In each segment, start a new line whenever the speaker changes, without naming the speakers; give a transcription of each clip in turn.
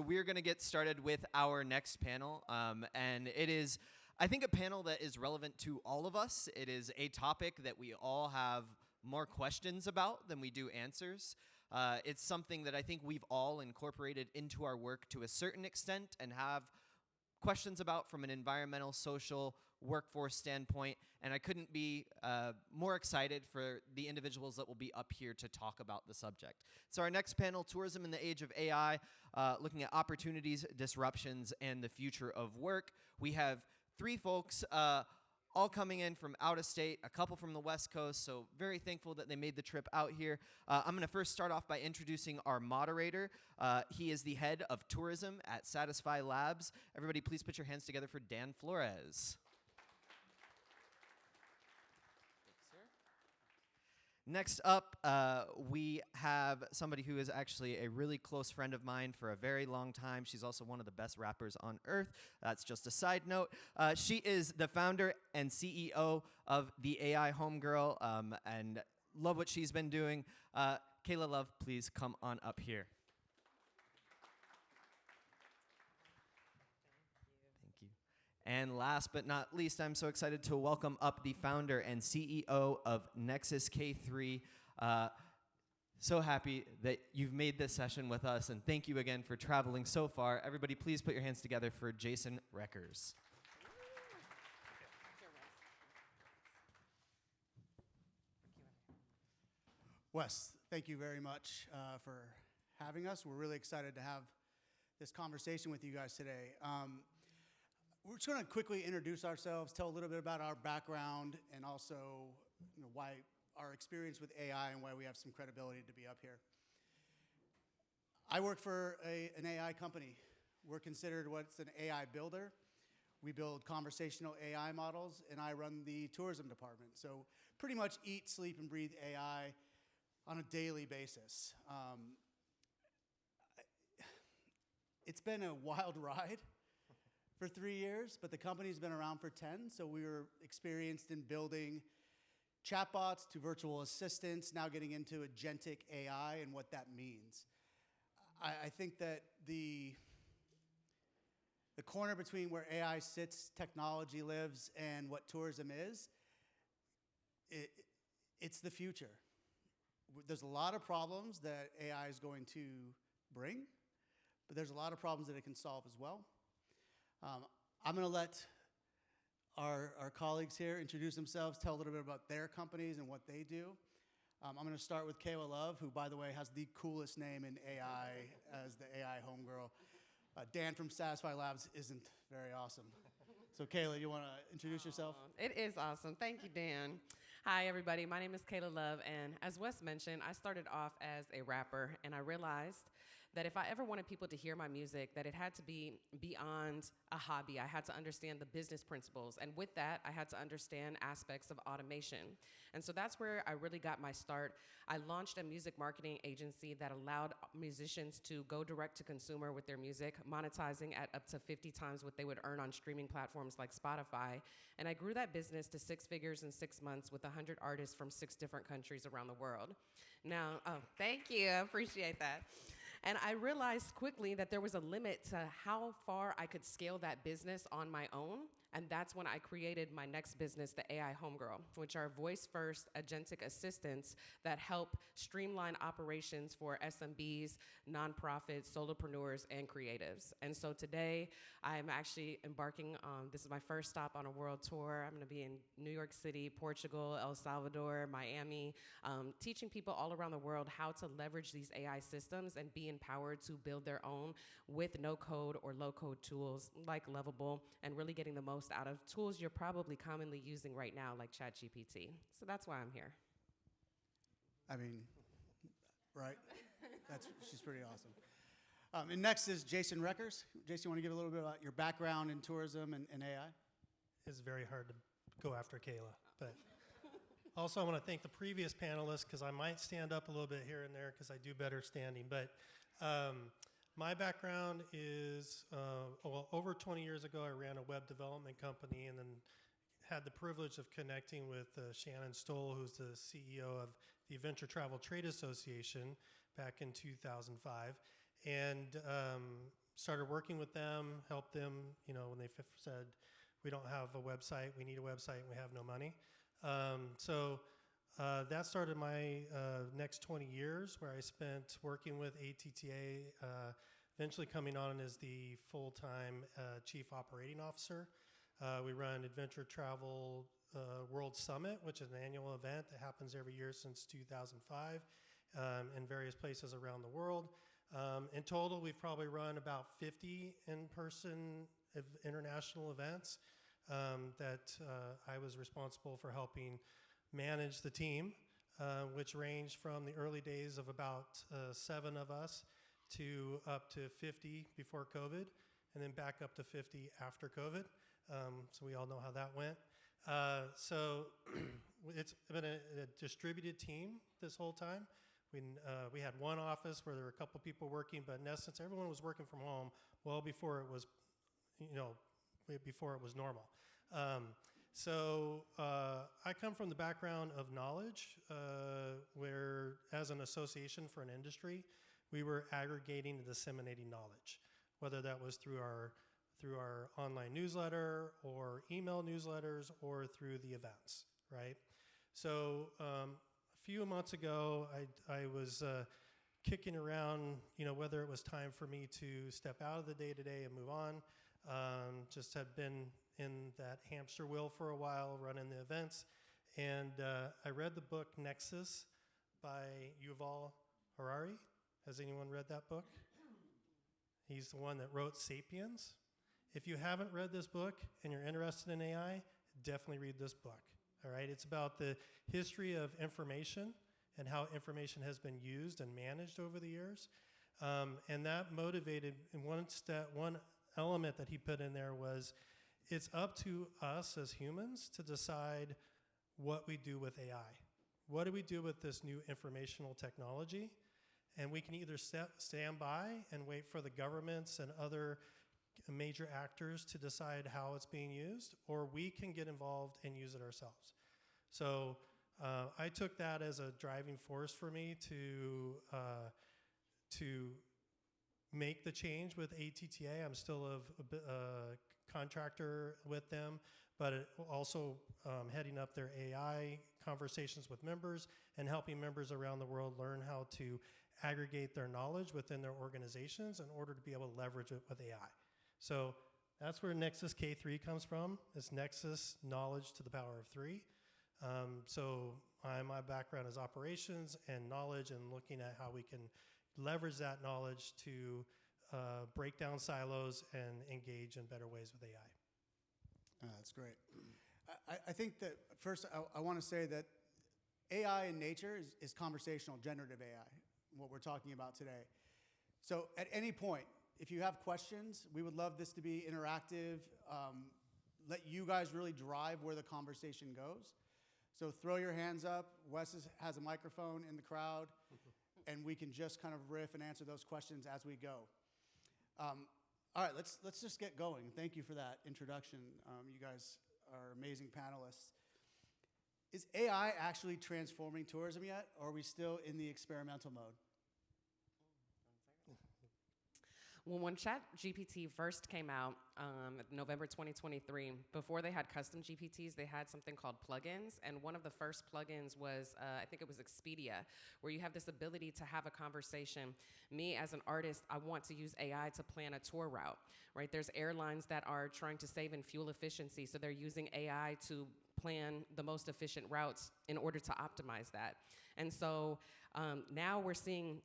We're going to get started with our next panel, and it is, I think, a panel that is relevant to all of us. It is a topic that we all have more questions about than we do answers. It's something that I think we've all incorporated into our work to a certain extent and have questions about from an environmental, social, workforce standpoint, and I couldn't be more excited for the individuals that will be up here to talk about the subject. So our next panel, Tourism in the Age of AI, looking at opportunities, disruptions, and the future of work. We have three folks all coming in from out of state, a couple from the West Coast, so very thankful that they made the trip out here. I'm going to first start off by introducing our moderator. He is the head of tourism at Satisfi Labs. Everybody, please put your hands together for Dan Flores. Next up, we have somebody who is actually a really close friend of mine for a very long time. She's also one of the best rappers on earth. That's just a side note. She is the founder and CEO of the AI Homegirl, and love what she's been doing. Kayla, love, please come on up here. And last but not least, I'm so excited to welcome up the founder and CEO of Nexus K3. So happy that you've made this session with us, and thank you again for traveling so far. Everybody, please put your hands together for Jason Reckers.
Wes, thank you very much for having us. We're really excited to have this conversation with you guys today. We're just going to quickly introduce ourselves, tell a little bit about our background, and also why our experience with AI and why we have some credibility to be up here. I work for an AI company. We're considered what's an AI builder. We build conversational AI models, and I run the tourism department. So pretty much eat, sleep, and breathe AI on a daily basis. It's been a wild ride for 3 years, but the company's been around for 10, so we were experienced in building chatbots to virtual assistants, now getting into agentic AI and what that means. I think that the corner between where AI sits, technology lives, and what tourism is, it's the future. There's a lot of problems that AI is going to bring, but there's a lot of problems that it can solve as well. I'm going to let our colleagues here introduce themselves, tell a little bit about their companies and what they do. I'm going to start with Kayla Love, who, by the way, has the coolest name in AI as the AI Homegirl. Dan from Satisfi Labs isn't very awesome. So, Kayla, you want to introduce yourself?
It is awesome. Thank you, Dan. Hi, everybody. My name is Kayla Love, and as Wes mentioned, I started off as a rapper, and I realized that if I ever wanted people to hear my music, that it had to be beyond a hobby. I had to understand the business principles, and with that, I had to understand aspects of automation. And so that's where I really got my start. I launched a music marketing agency that allowed musicians to go direct to consumer with their music, monetizing at up to 50 times what they would earn on streaming platforms like Spotify. And I grew that business to 6 figures in 6 months with 100 artists from 6 different countries around the world. Now, thank you, I appreciate that. And I realized quickly that there was a limit to how far I could scale that business on my own. And that's when I created my next business, the AI Homegirl, which are voice-first agentic assistants that help streamline operations for SMBs, nonprofits, solopreneurs, and creatives. And so today, I'm actually embarking on, this is my first stop on a world tour. I'm going to be in New York City, Portugal, El Salvador, Miami, teaching people all around the world how to leverage these AI systems and be empowered to build their own with no-code or low-code tools like Lovable, and really getting the most out of tools you're probably commonly using right now, like ChatGPT. So that's why I'm here.
I mean, right? She's pretty awesome. And next is Jason Reckers. Jason, you want to give a little bit about your background in tourism and AI?
It's very hard to go after Kayla, but also I want to thank the previous panelists, because I might stand up a little bit here and there because I do better standing. But my background is, over 20 years ago, I ran a web development company and then had the privilege of connecting with Shannon Stoll, who's the CEO of the Adventure Travel Trade Association back in 2005. And started working with them, helped them, when they said, we don't have a website, we need a website, and we have no money. So that started my next 20 years, where I spent working with ATTA, eventually coming on as the full-time chief operating officer. We run Adventure Travel World Summit, which is an annual event that happens every year since 2005 in various places around the world. In total, we've probably run about 50 in-person international events that I was responsible for helping manage the team, which ranged from the early days of about 7 of us to up to 50 before COVID, and then back up to 50 after COVID. So we all know how that went. So it's been a distributed team this whole time. We had one office where there were a couple people working, but in essence, everyone was working from home well before it was, before it was normal. So I come from the background of knowledge, where as an association for an industry, we were aggregating and disseminating knowledge, whether that was through our online newsletter or email newsletters or through the events, right? So a few months ago, I was kicking around, whether it was time for me to step out of the day-to-day and move on. Just had been in that hamster wheel for a while, running the events. And I read the book Nexus by Yuval Harari. Has anyone read that book? He's the one that wrote Sapiens. If you haven't read this book and you're interested in AI, definitely read this book. All right, it's about the history of information and how information has been used and managed over the years. And that motivated, in one element that he put in there was, it's up to us as humans to decide what we do with AI. What do we do with this new informational technology? And we can either stand by and wait for the governments and other major actors to decide how it's being used, or we can get involved and use it ourselves. So I took that as a driving force for me to make the change with ATTA. I'm still a contractor with them, but also heading up their AI conversations with members and helping members around the world learn how to aggregate their knowledge within their organizations in order to be able to leverage it with AI. So that's where Nexus K3 comes from. It's Nexus knowledge to the power of 3. So my background is operations and knowledge, and looking at how we can leverage that knowledge to break down silos and engage in better ways with AI.
That's great. I think that first I want to say that AI in nature is conversational generative AI, what we're talking about today. So at any point, if you have questions, we would love this to be interactive, let you guys really drive where the conversation goes. So throw your hands up. Wes has a microphone in the crowd, and we can just kind of riff and answer those questions as we go. All right, let's just get going. Thank you for that introduction. You guys are amazing panelists. Is AI actually transforming tourism yet, or are we still in the experimental mode?
Well, when ChatGPT first came out, November 2023, before they had custom GPTs, they had something called plugins. And one of the first plugins was, I think it was Expedia, where you have this ability to have a conversation. Me, as an artist, I want to use AI to plan a tour route, right? There's airlines that are trying to save in fuel efficiency, so they're using AI to plan the most efficient routes in order to optimize that. And so now we're seeing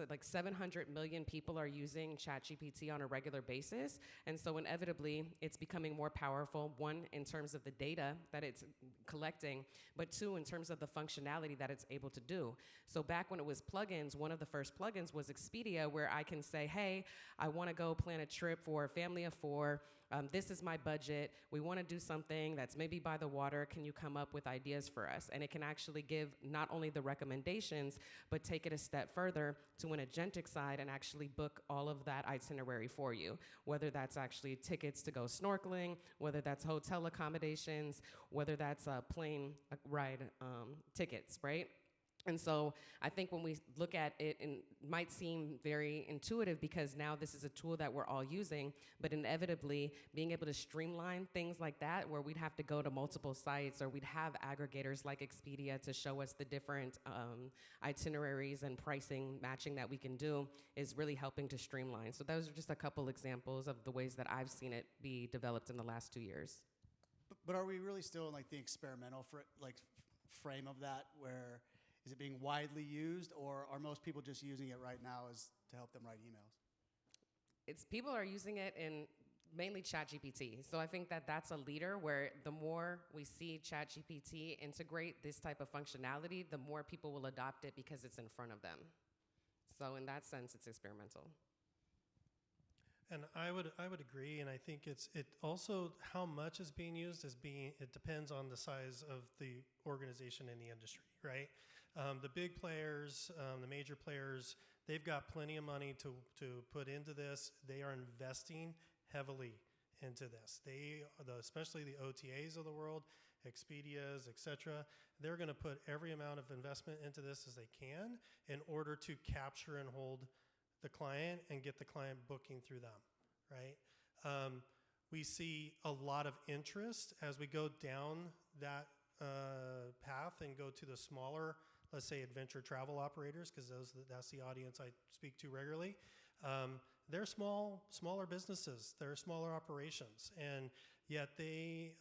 like 700 million people are using ChatGPT on a regular basis. And so inevitably, it's becoming more powerful, one, in terms of the data that it's collecting, but two, in terms of the functionality that it's able to do. So back when it was plugins, one of the first plugins was Expedia, where I can say, hey, I want to go plan a trip for a family of 4. This is my budget. We want to do something that's maybe by the water. Can you come up with ideas for us? And it can actually give not only the recommendations, but take it a step further to an agentic side and actually book all of that itinerary for you, whether that's actually tickets to go snorkeling, whether that's hotel accommodations, whether that's plane ride tickets, right? And so I think when we look at it, it might seem very intuitive because now this is a tool that we're all using, but inevitably being able to streamline things like that where we'd have to go to multiple sites or we'd have aggregators like Expedia to show us the different itineraries and pricing matching that we can do is really helping to streamline. So those are just a couple examples of the ways that I've seen it be developed in the last 2 years.
But are we really still in like the experimental frame of that, where is it being widely used, or are most people just using it right now as to help them write emails?
It's people are using it in mainly ChatGPT. So I think that that's a leader where the more we see ChatGPT integrate this type of functionality, the more people will adopt it because it's in front of them. So in that sense, it's experimental.
And I would agree, and I think it also how much is being used it depends on the size of the organization in the industry, right? The big players, the major players, they've got plenty of money to put into this. They are investing heavily into this. Especially the OTAs of the world, Expedias, etc. They're going to put every amount of investment into this as they can in order to capture and hold the client and get the client booking through them, right? We see a lot of interest as we go down that path and go to the smaller, let's say, adventure travel operators, because that's the audience I speak to regularly. They're smaller businesses. They're smaller operations, and yet they're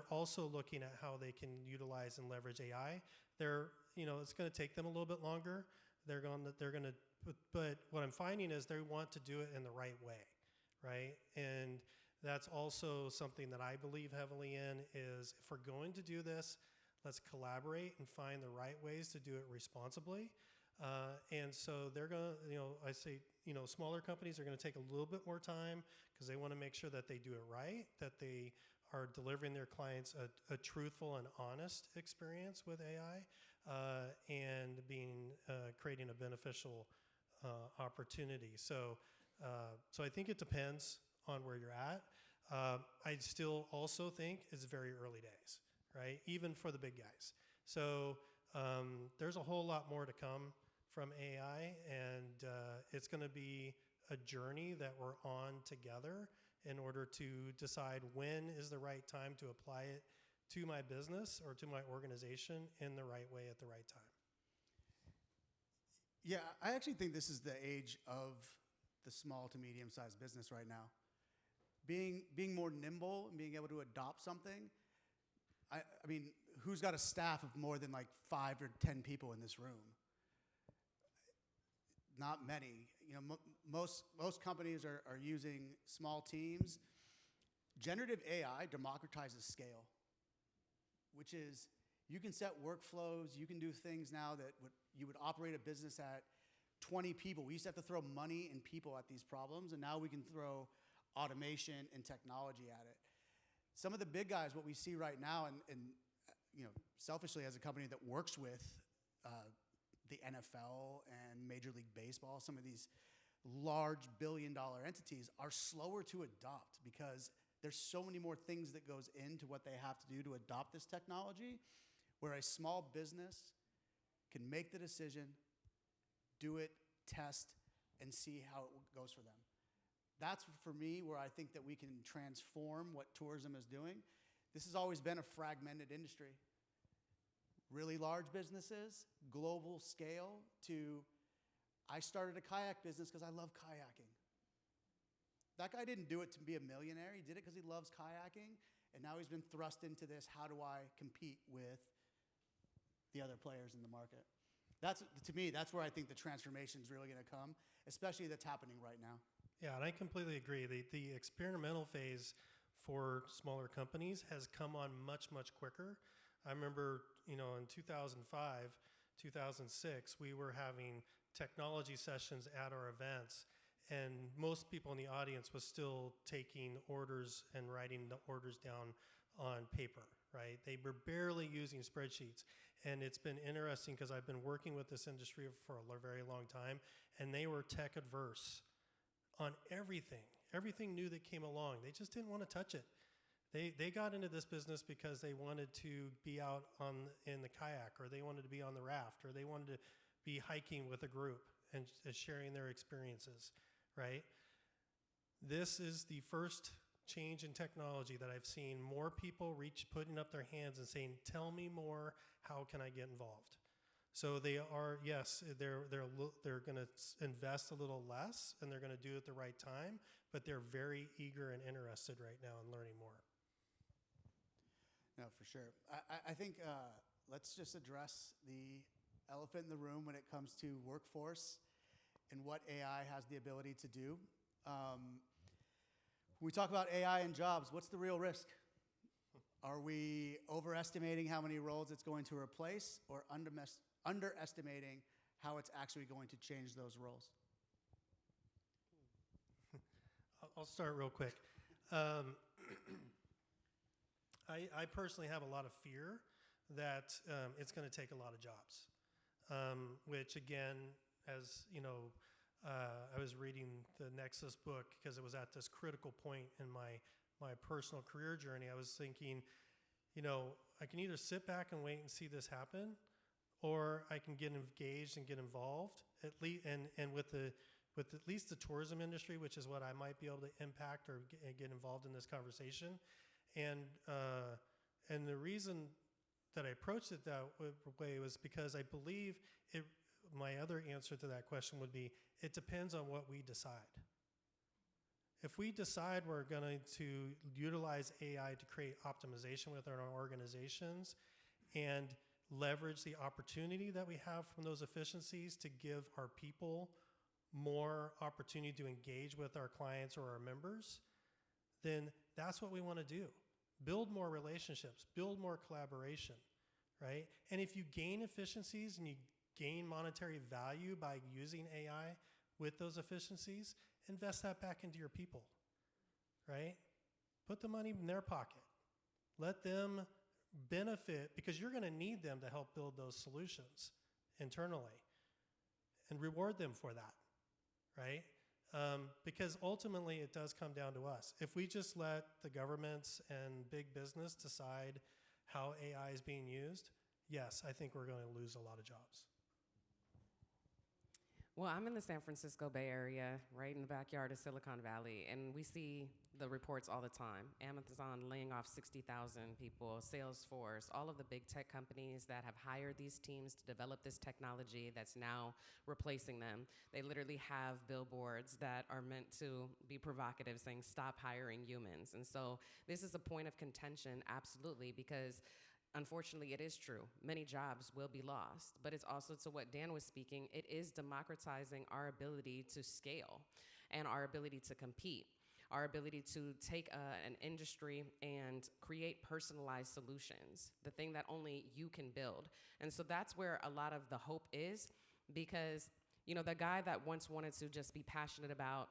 also looking at how they can utilize and leverage AI. It's going to take them a little bit longer. But what I'm finding is they want to do it in the right way, right? And that's also something that I believe heavily in is if we're going to do this, let's collaborate and find the right ways to do it responsibly. And so they're going to, I say, smaller companies are going to take a little bit more time because they want to make sure that they do it right, that they are delivering their clients a truthful and honest experience with AI, and creating a beneficial opportunity. So I think it depends on where you're at. I still also think it's very early days, right? Even for the big guys. So there's a whole lot more to come from AI, and it's going to be a journey that we're on together in order to decide when is the right time to apply it to my business or to my organization in the right way at the right time.
Yeah, I actually think this is the age of the small to medium-sized business right now. Being more nimble and being able to adopt something. I mean, who's got a staff of more than like 5 or 10 people in this room? Not many. Most companies are using small teams. Generative AI democratizes scale, which is you can set workflows. You can do things now that you would operate a business at 20 people. We used to have to throw money and people at these problems, and now we can throw automation and technology at it. Some of the big guys, what we see right now, and selfishly as a company that works with the NFL and Major League Baseball, some of these large billion-dollar entities are slower to adopt because there's so many more things that goes into what they have to do to adopt this technology, where a small business can make the decision, do it, test, and see how it goes for them. That's, for me, where I think that we can transform what tourism is doing. This has always been a fragmented industry. Really large businesses, global scale, to I started a kayak business because I love kayaking. That guy didn't do it to be a millionaire. He did it because he loves kayaking, and now he's been thrust into this, how do I compete with the other players in the market? To me, that's where I think the transformation is really going to come, especially that's happening right now.
Yeah, and I completely agree. The experimental phase for smaller companies has come on much, much quicker. I remember, in 2005, 2006, we were having technology sessions at our events, and most people in the audience was still taking orders and writing the orders down on paper, right? They were barely using spreadsheets. And it's been interesting because I've been working with this industry for a very long time, and they were tech adverse on everything new that came along. They just didn't want to touch it. They got into this business because they wanted to be out in the kayak, or they wanted to be on the raft, or they wanted to be hiking with a group and sharing their experiences, right? This is the first change in technology that I've seen more people putting up their hands and saying, tell me more, how can I get involved? So they are, yes, they're going to invest a little less, and they're going to do it at the right time, but they're very eager and interested right now in learning more.
No, for sure. I think let's just address the elephant in the room when it comes to workforce and what AI has the ability to do. When we talk about AI and jobs, what's the real risk? Are we overestimating how many roles it's going to replace, or underestimating how it's actually going to change those roles?
I'll start real quick. I personally have a lot of fear that it's going to take a lot of jobs, which again, as you know, I was reading the Nexus book because it was at this critical point in my personal career journey. I was thinking, you know, I can either sit back and wait and see this happen, or I can get engaged and get involved at least, and with at least the tourism industry, which is what I might be able to impact or get involved in this conversation. And the reason that I approached it that way was because I believe my other answer to that question would be, it depends on what we decide. If we decide we're going to utilize AI to create optimization within our organizations and leverage the opportunity that we have from those efficiencies to give our people more opportunity to engage with our clients or our members, then that's what we want to do. Build more relationships, build more collaboration, right? And if you gain efficiencies and you gain monetary value by using AI with those efficiencies, invest that back into your people, right? Put the money in their pocket. Let them benefit, because you're going to need them to help build those solutions internally, and reward them for that, right? Because ultimately it does come down to us. If we just let the governments and big business decide how AI is being used, yes, I think we're going to lose a lot of jobs.
Well, I'm in the San Francisco Bay Area, right in the backyard of Silicon Valley, and we see the reports all the time. Amazon laying off 60,000 people, Salesforce, all of the big tech companies that have hired these teams to develop this technology that's now replacing them. They literally have billboards that are meant to be provocative, saying, stop hiring humans. And so this is a point of contention, absolutely, because unfortunately, it is true. Many jobs will be lost, but it's also, to what Dan was speaking, it is democratizing our ability to scale and our ability to compete, our ability to take an industry and create personalized solutions, the thing that only you can build. And so that's where a lot of the hope is, because you know, the guy that once wanted to just be passionate about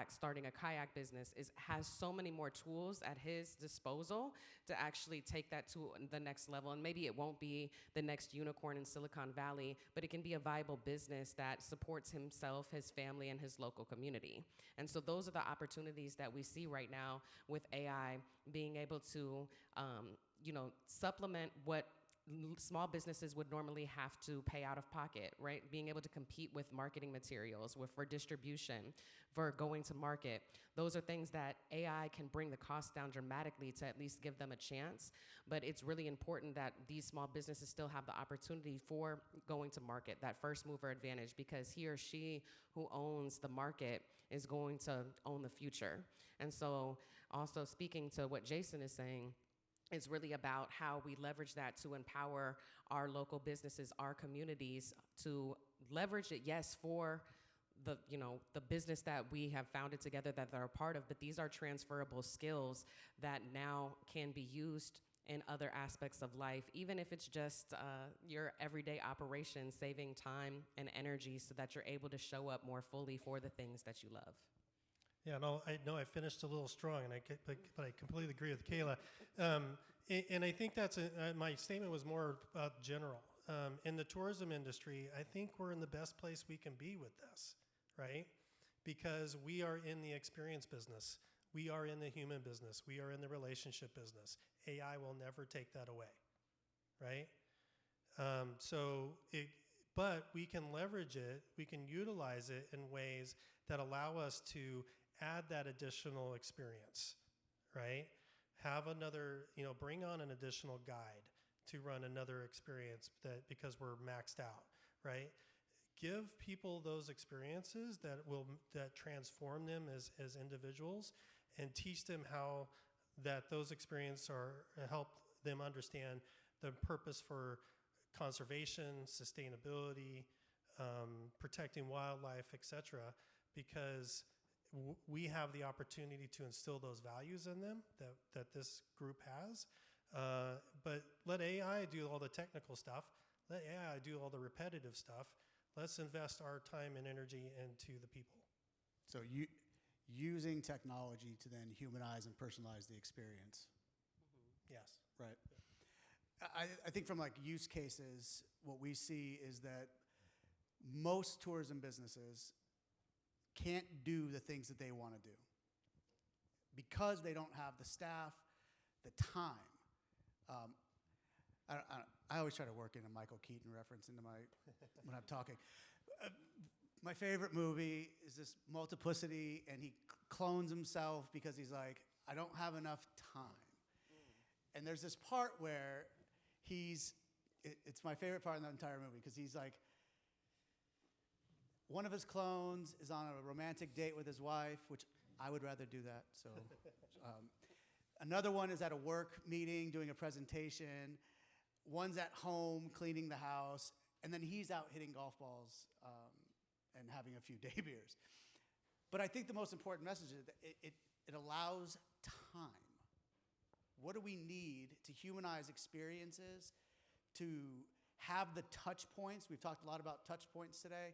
starting a kayak business has so many more tools at his disposal to actually take that to the next level. And maybe it won't be the next unicorn in Silicon Valley, but it can be a viable business that supports himself, his family, and his local community. And so those are the opportunities that we see right now with AI being able to, supplement what small businesses would normally have to pay out of pocket, right? Being able to compete with marketing materials, for distribution, for going to market. Those are things that AI can bring the cost down dramatically to at least give them a chance. But it's really important that these small businesses still have the opportunity for going to market, that first mover advantage, because he or she who owns the market is going to own the future. And so also speaking to what Jason is saying, it's really about how we leverage that to empower our local businesses, our communities, to leverage it, yes, for the business that we have founded together that they're a part of, but these are transferable skills that now can be used in other aspects of life, even if it's just your everyday operation, saving time and energy so that you're able to show up more fully for the things that you love.
Yeah, no, I know I finished a little strong, but I completely agree with Kayla. And I think that's my statement was more general. In the tourism industry, I think we're in the best place we can be with this, right? Because we are in the experience business. We are in the human business. We are in the relationship business. AI will never take that away, right? But we can leverage it, we can utilize it in ways that allow us to add that additional experience, right? Have another, bring on an additional guide to run another experience because we're maxed out, right? Give people those experiences that transform them as individuals, and teach them how that those experiences help them understand the purpose for conservation, sustainability, protecting wildlife, etc. Because we have the opportunity to instill those values in them that this group has. But let AI do all the technical stuff. Let AI do all the repetitive stuff. Let's invest our time and energy into the people.
So using technology to then humanize and personalize the experience.
Yes.
Right. I think from like use cases, what we see is that most tourism businesses can't do the things that they want to do because they don't have the staff, the time. I always try to work in a Michael Keaton reference into when I'm talking. My favorite movie is this Multiplicity, and he clones himself because he's like, I don't have enough time. And there's this part where it's my favorite part in the entire movie because he's like, one of his clones is on a romantic date with his wife, which I would rather do that. So, another one is at a work meeting doing a presentation. One's at home cleaning the house, and then he's out hitting golf balls and having a few day beers. But I think the most important message is that it allows time. What do we need to humanize experiences, to have the touch points? We've talked a lot about touch points today.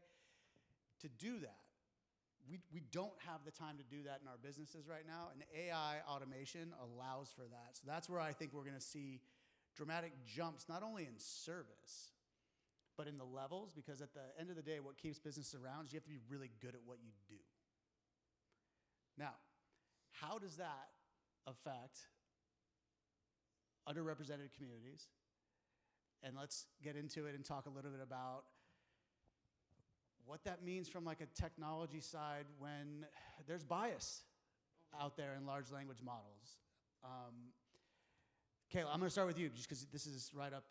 To do that, we don't have the time to do that in our businesses right now, and AI automation allows for that. So that's where I think we're going to see dramatic jumps, not only in service, but in the levels, because at the end of the day, what keeps businesses around is you have to be really good at what you do. Now, how does that affect underrepresented communities? And let's get into it and talk a little bit about what that means from like a technology side when there's bias out there in large language models. Kayla, I'm going to start with you just because this is right up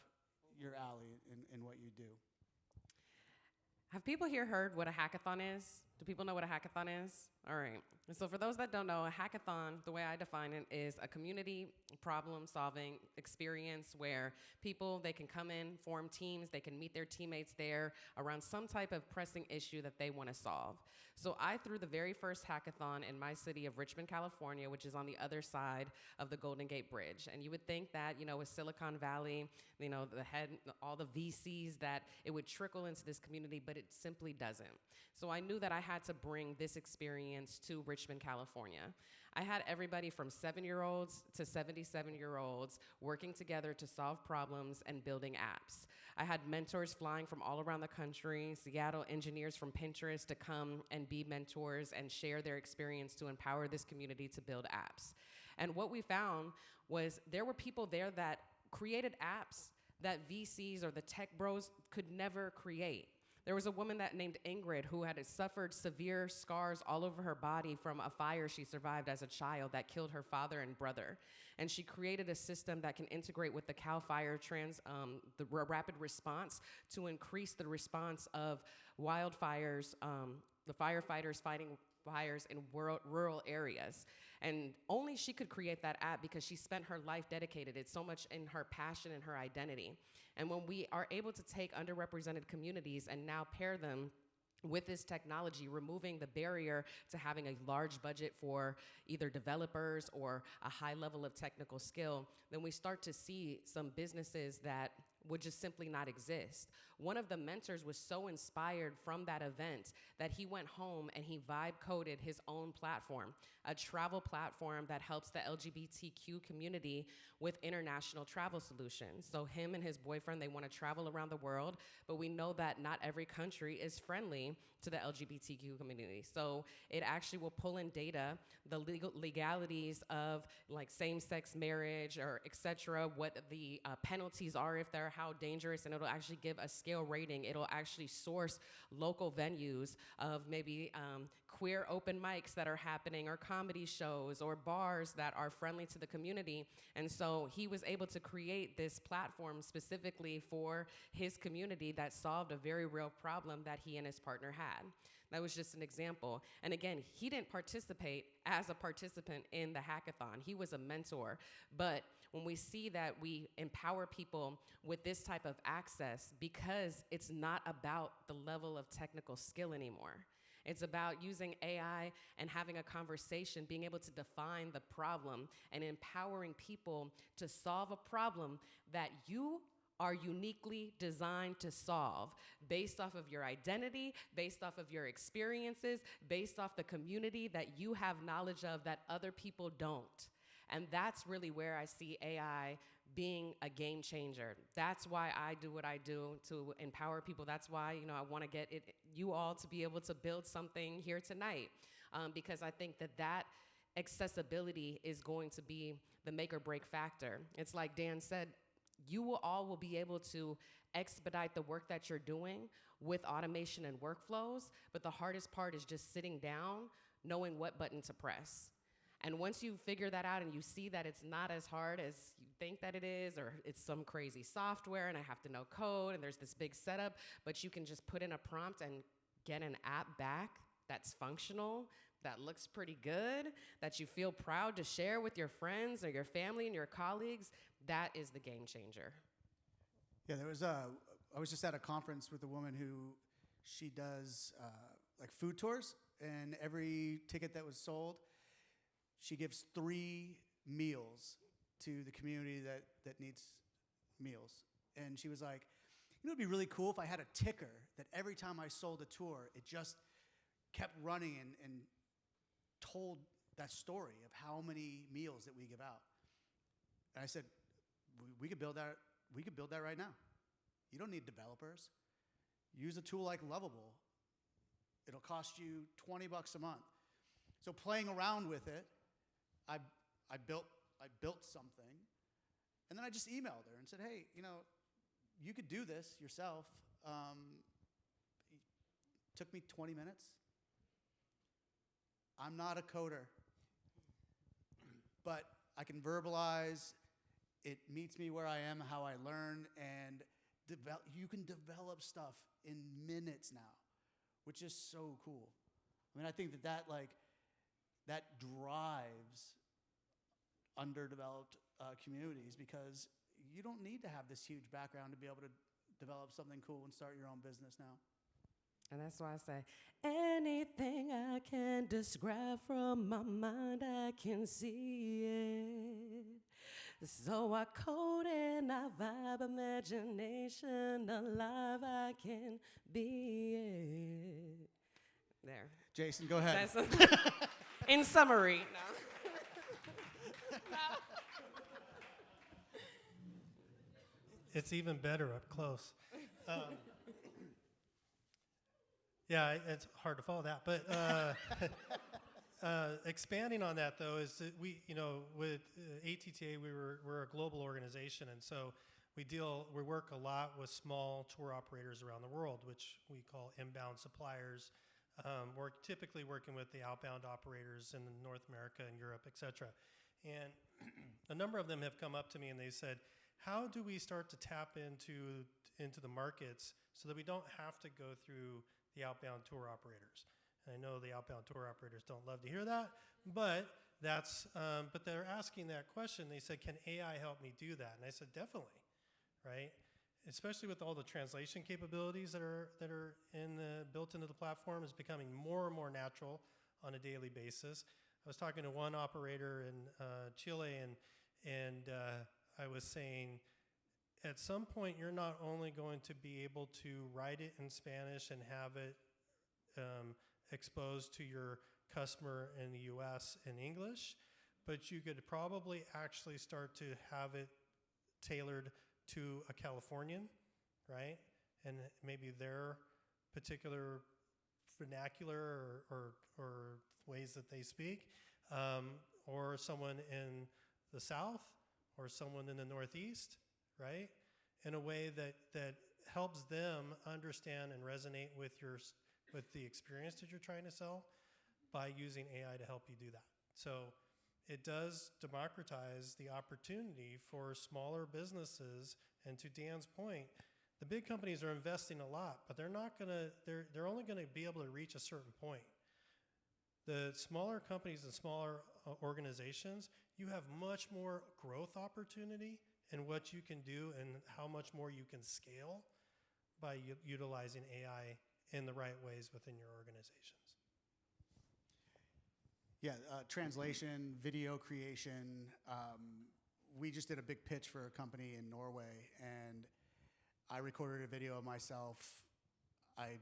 your alley in what you do.
Have people here heard what a hackathon is? Do people know what a hackathon is? All right. And so for those that don't know, a hackathon, the way I define it, is a community problem-solving experience where people, they can come in, form teams, they can meet their teammates there around some type of pressing issue that they want to solve. So I threw the very first hackathon in my city of Richmond, California, which is on the other side of the Golden Gate Bridge. And you would think that, with Silicon Valley, all the VCs, that it would trickle into this community, but it simply doesn't. So I knew that I had to bring this experience to Richmond, California. I had everybody from 7-year-olds to 77-year-olds working together to solve problems and building apps. I had mentors flying from all around the country, Seattle engineers from Pinterest to come and be mentors and share their experience to empower this community to build apps. And what we found was there were people there that created apps that VCs or the tech bros could never create. There was a woman named Ingrid who had suffered severe scars all over her body from a fire she survived as a child that killed her father and brother. And she created a system that can integrate with the CAL FIRE the rapid response to increase the response of wildfires, the firefighters fighting fires in rural areas. And only she could create that app because she spent her life dedicated. It's so much in her passion and her identity. And when we are able to take underrepresented communities and now pair them with this technology, removing the barrier to having a large budget for either developers or a high level of technical skill, then we start to see some businesses that would just simply not exist. one of the mentors was so inspired from that event that he went home and he vibe coded his own platform, a travel platform that helps the LGBTQ community with international travel solutions. So him and his boyfriend, they want to travel around the world, but we know that not every country is friendly to the LGBTQ community. So it actually will pull in data, the legalities of like same-sex marriage or et cetera, what the penalties are if they're how dangerous, and it'll actually give a scale rating. It'll actually source local venues of maybe queer open mics that are happening, or comedy shows, or bars that are friendly to the community. And so he was able to create this platform specifically for his community that solved a very real problem that he and his partner had. That was just an example. And again, he didn't participate as a participant in the hackathon. He was a mentor. But when we see that we empower people with this type of access, because it's not about the level of technical skill anymore. It's about using AI and having a conversation, being able to define the problem and empowering people to solve a problem that you are uniquely designed to solve based off of your identity, based off of your experiences, based off the community that you have knowledge of that other people don't. And that's really where I see AI being a game changer. That's why I do what I do, to empower people. That's why, I want to get you all to be able to build something here tonight, because I think that accessibility is going to be the make or break factor. It's like Dan said, you all will be able to expedite the work that you're doing with automation and workflows, but the hardest part is just sitting down, knowing what button to press. And once you figure that out and you see that it's not as hard as you think that it is, or it's some crazy software and I have to know code and there's this big setup, but you can just put in a prompt and get an app back that's functional, that looks pretty good, that you feel proud to share with your friends or your family and your colleagues, that is the game changer.
Yeah, I was just at a conference with a woman who she does like food tours, and every ticket that was sold, she gives 3 meals to the community that needs meals. And she was like, it'd be really cool if I had a ticker that every time I sold a tour, it just kept running and told that story of how many meals that we give out. And I said, we could build that. We could build that right now. You don't need developers. Use a tool like Lovable. It'll cost you $20 a month. So playing around with it, I built something, and then I just emailed her and said, hey, you could do this yourself. It took me 20 minutes. I'm not a coder, but I can verbalize. It meets me where I am, how I learn, and you can develop stuff in minutes now, which is so cool. I mean, I think that drives underdeveloped communities, because you don't need to have this huge background to be able to develop something cool and start your own business now.
And that's why I say, anything I can describe from my mind, I can see it. So I code and I vibe, imagination alive, I can be it. There.
Jason, go ahead.
That's in summary. No.
It's even better up close. Yeah, it's hard to follow that. But expanding on that, though, is that we, with ATTA, we're a global organization, and so we work a lot with small tour operators around the world, which we call inbound suppliers. We're typically working with the outbound operators in North America and Europe, et cetera. And a number of them have come up to me and they said, how do we start to tap into the markets so that we don't have to go through the outbound tour operators? And I know the outbound tour operators don't love to hear that, but but they're asking that question. They said, can AI help me do that? And I said, definitely, right? Especially with all the translation capabilities that are built into the platform, is becoming more and more natural on a daily basis. I was talking to one operator in Chile, and I was saying, at some point, you're not only going to be able to write it in Spanish and have it exposed to your customer in the US in English, but you could probably actually start to have it tailored to a Californian, right? And maybe their particular vernacular or ways that they speak, or someone in the South or someone in the Northeast, right? In a way that helps them understand and resonate with the experience that you're trying to sell by using AI to help you do that. So it does democratize the opportunity for smaller businesses. And to Dan's point, the big companies are investing a lot, but they're only gonna be able to reach a certain point. The smaller companies and smaller organizations, you have much more growth opportunity in what you can do and how much more you can scale by utilizing AI in the right ways within your organizations.
Yeah, translation, video creation. We just did a big pitch for a company in Norway, and I recorded a video of myself. I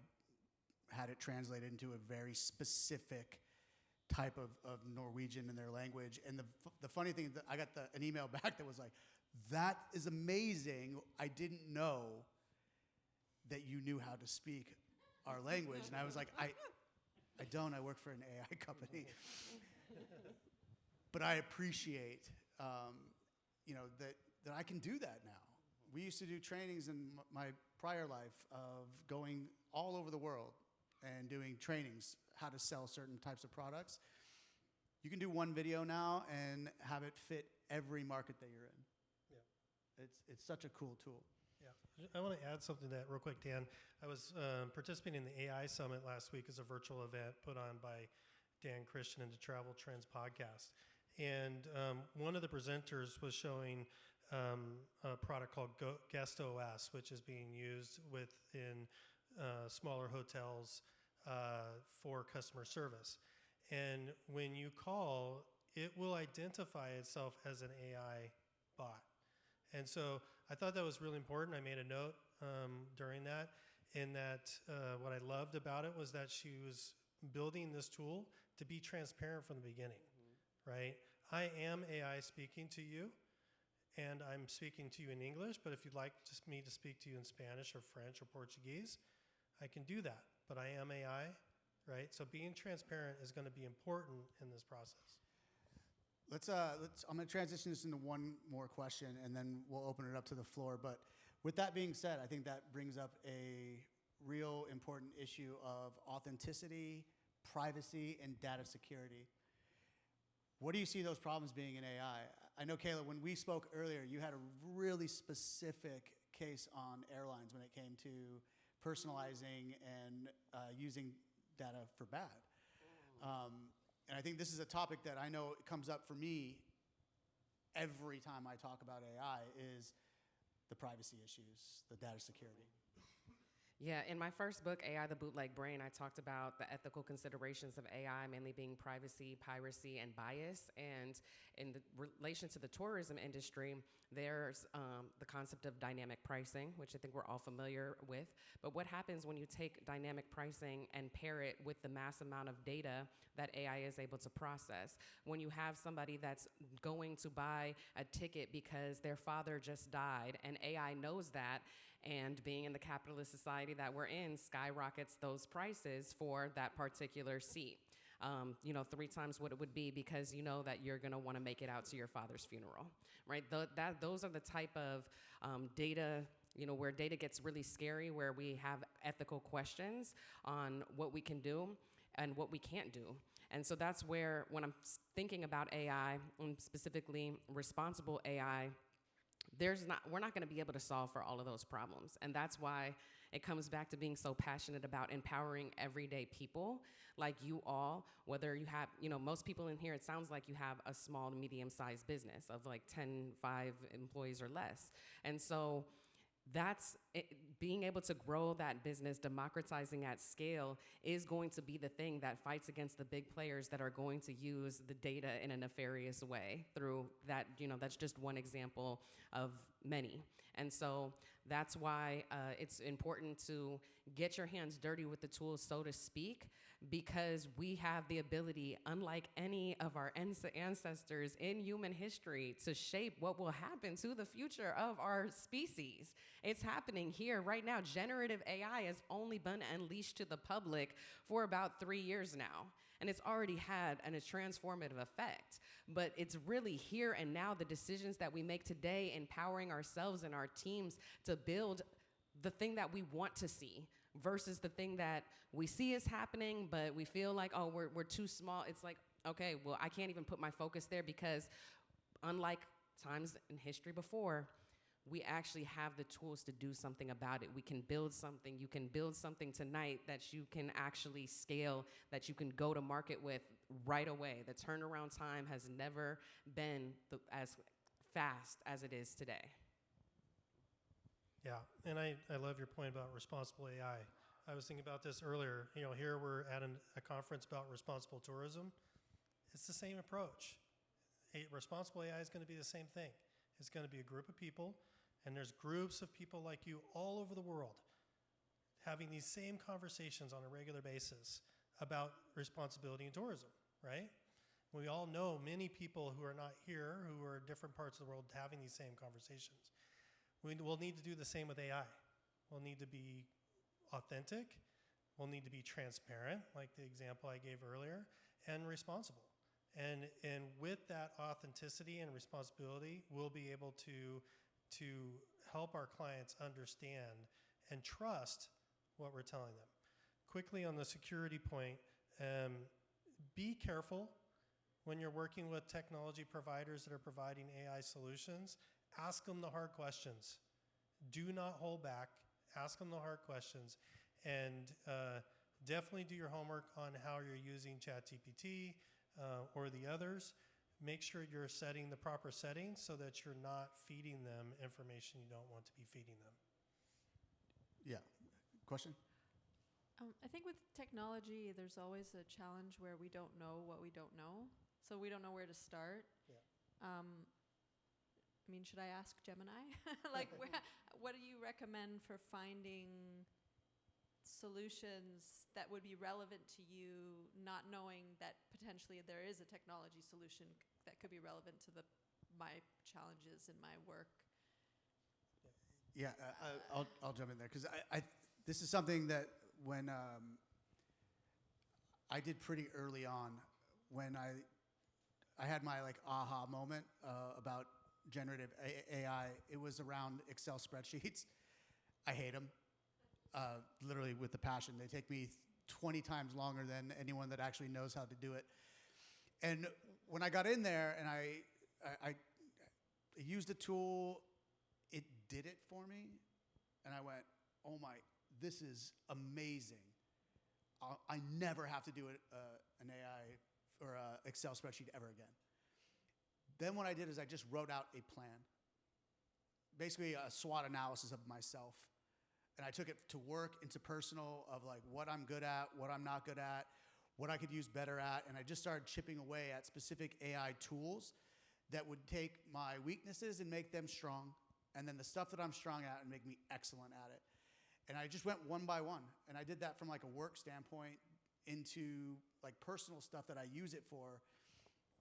had it translated into a very specific type of Norwegian in their language. And the funny thing, I got an email back that was like, "That is amazing. I didn't know that you knew how to speak our language." And I was like, I don't. I work for an AI company. But I appreciate, that I can do that now. We used to do trainings in my prior life of going all over the world and doing trainings, how to sell certain types of products. You can do one video now and have it fit every market that you're in.
Yeah.
It's such a cool tool.
Yeah, I want to add something to that real quick, Dan. I was participating in the AI Summit last week as a virtual event put on by Dan Christian and the Travel Trends podcast. And one of the presenters was showing a product called Guest OS, which is being used within smaller hotels for customer service. And when you call, it will identify itself as an AI bot. And so I thought that was really important. I made a note during that, in that what I loved about it was that she was building this tool to be transparent from the beginning, right? I am AI speaking to you, and I'm speaking to you in English, but if you'd like me to speak to you in Spanish or French or Portuguese, I can do that, but I am AI, right? So being transparent is gonna be important in this process.
I'm going to transition this into one more question, and then we'll open it up to the floor. But with that being said, I think that brings up a real important issue of authenticity, privacy, and data security. What do you see those problems being in AI? I know, Kayla, when we spoke earlier, you had a really specific case on airlines when it came to personalizing and using data for bad. And I think this is a topic that I know comes up for me every time I talk about AI is the privacy issues, the data security.
Yeah, in my first book, AI, the Bootleg Brain, I talked about the ethical considerations of AI, mainly being privacy, piracy, and bias. And in the relation to the tourism industry, there's the concept of dynamic pricing, which I think we're all familiar with. But what happens when you take dynamic pricing and pair it with the mass amount of data that AI is able to process? When you have somebody that's going to buy a ticket because their father just died, and AI knows that, and being in the capitalist society that we're in, skyrockets those prices for that particular seat. 3 times what it would be, because you know that you're gonna wanna make it out to your father's funeral, right? Those are the type of data, where data gets really scary, where we have ethical questions on what we can do and what we can't do. And so that's where, when I'm thinking about AI, and specifically responsible AI, we're not going to be able to solve for all of those problems. And that's why it comes back to being so passionate about empowering everyday people like you all, whether you have, most people in here, it sounds like you have a small to medium-sized business of like 10, 5 employees or less. And so that's it, being able to grow that business, democratizing at scale is going to be the thing that fights against the big players that are going to use the data in a nefarious way through that. That's just one example of many. And so that's why it's important to get your hands dirty with the tools, so to speak, because we have the ability, unlike any of our ancestors in human history, to shape what will happen to the future of our species. It's happening here right now. Generative AI has only been unleashed to the public for about 3 years now. And it's already had a transformative effect. But it's really here and now, the decisions that we make today, empowering ourselves and our teams to build the thing that we want to see versus the thing that we see is happening, but we feel like, oh, we're too small. It's like, okay, well, I can't even put my focus there because unlike times in history before, we actually have the tools to do something about it. We can build something. You can build something tonight that you can actually scale, that you can go to market with right away. The turnaround time has never been as fast as it is today.
Yeah, and I love your point about responsible AI. I was thinking about this earlier. Here we're at a conference about responsible tourism. It's the same approach. Responsible AI is going to be the same thing. It's going to be a group of people, and there's groups of people like you all over the world having these same conversations on a regular basis about responsibility in tourism, right? We all know many people who are not here, who are in different parts of the world, having these same conversations. We'll need to do the same with AI. We'll need to be authentic. We'll need to be transparent, like the example I gave earlier, and responsible. And with that authenticity and responsibility, we'll be able to help our clients understand and trust what we're telling them. Quickly on the security point, be careful when you're working with technology providers that are providing AI solutions. Ask them the hard questions. Do not hold back. Ask them the hard questions. And definitely do your homework on how you're using ChatGPT or the others. Make sure you're setting the proper settings so that you're not feeding them information you don't want to be feeding them.
Yeah. Question?
I think with technology, there's always a challenge where we don't know what we don't know. So we don't know where to start.
Yeah.
Should I ask Gemini? What do you recommend for finding solutions that would be relevant to you, not knowing that potentially there is a technology solution that could be relevant to my challenges in my work?
Yeah, I'll jump in there because this is something that when I did pretty early on when I had my aha moment about generative AI. It was around Excel spreadsheets. I hate them, literally with the passion. They take me 20 times longer than anyone that actually knows how to do it. And when I got in there and I used a tool, it did it for me. And I went, oh my, this is amazing. I never have to do an AI or an Excel spreadsheet ever again. Then what I did is I just wrote out a plan, basically a SWOT analysis of myself. And I took it to work, into personal, of what I'm good at, what I'm not good at, what I could use better at. And I just started chipping away at specific AI tools that would take my weaknesses and make them strong. And then the stuff that I'm strong at and make me excellent at it. And I just went one by one. And I did that from a work standpoint into personal stuff that I use it for,